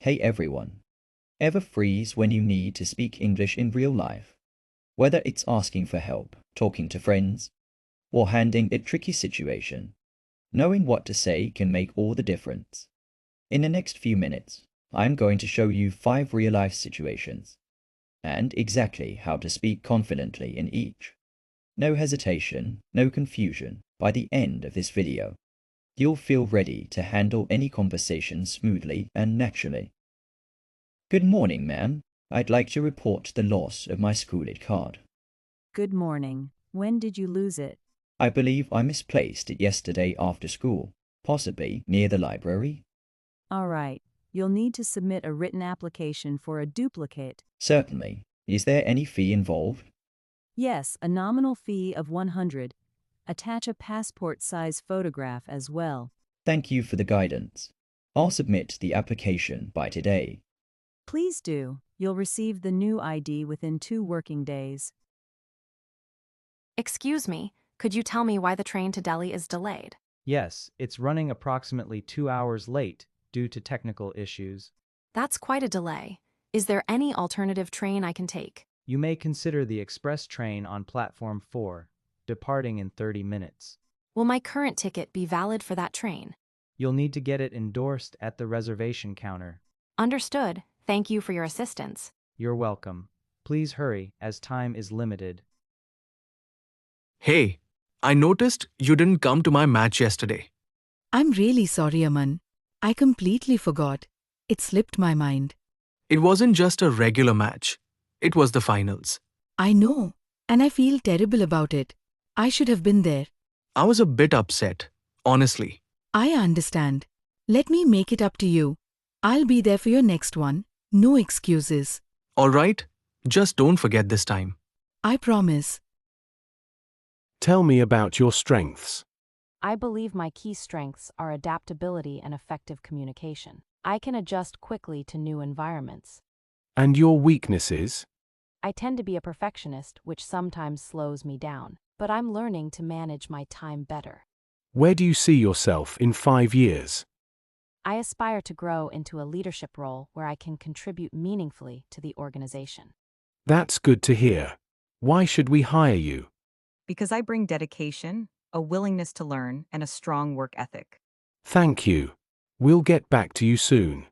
Hey everyone. Ever freeze when you need to speak English in real life? Whether it's asking for help, talking to friends, or handling a tricky situation, knowing what to say can make all the difference. In the next few minutes, I'm going to show you 5 real-life situations and exactly how to speak confidently in each. No hesitation, no confusion. By the end of this video, you'll feel ready to handle any conversation smoothly and naturally. Good morning, ma'am. I'd like to report the loss of my school-id card. Good morning. When did you lose it? I believe I misplaced it yesterday after school, possibly near the library. All right. You'll need to submit a written application for a duplicate. Certainly. Is there any fee involved? Yes, a nominal fee of 100. Attach a passport-size photograph as well. Thank you for the guidance. I'll submit the application by today. Please do. You'll receive the new ID within 2 working days. Excuse me, could you tell me why the train to Delhi is delayed? Yes, it's running approximately 2 hours late due to technical issues. That's quite a delay. Is there any alternative train I can take? You may consider the express train on platform 4, departing in 30 minutes. Will my current ticket be valid for that train? You'll need to get it endorsed at the reservation counter. Understood. Thank you for your assistance. You're welcome. Please hurry, as time is limited. Hey, I noticed you didn't come to my match yesterday. I'm really sorry, Aman. I completely forgot. It slipped my mind. It wasn't just a regular match. It was the finals. I know, and I feel terrible about it. I should have been there. I was a bit upset, honestly. I understand. Let me make it up to you. I'll be there for your next one. No excuses. All right, just don't forget this time. I promise. Tell me about your strengths. I believe my key strengths are adaptability and effective communication. I can adjust quickly to new environments. And your weaknesses? I tend to be a perfectionist, which sometimes slows me down, but I'm learning to manage my time better. Where do you see yourself in 5 years? I aspire to grow into a leadership role where I can contribute meaningfully to the organization. That's good to hear. Why should we hire you? Because I bring dedication, a willingness to learn, and a strong work ethic. Thank you. We'll get back to you soon.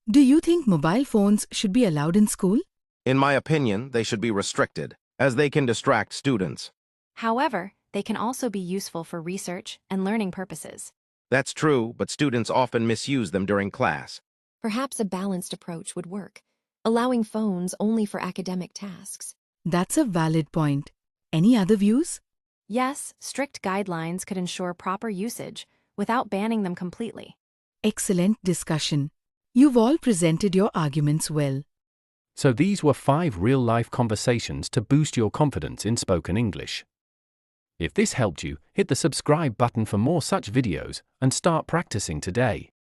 Do you think mobile phones should be allowed in school? In my opinion, they should be restricted, as they can distract students. However, they can also be useful for research and learning purposes. That's true, but students often misuse them during class. Perhaps a balanced approach would work, allowing phones only for academic tasks. That's a valid point. Any other views? Yes, strict guidelines could ensure proper usage without banning them completely. Excellent discussion. You've all presented your arguments well. So these were 5 real-life conversations to boost your confidence in spoken English. If this helped you, hit the subscribe button for more such videos and start practicing today.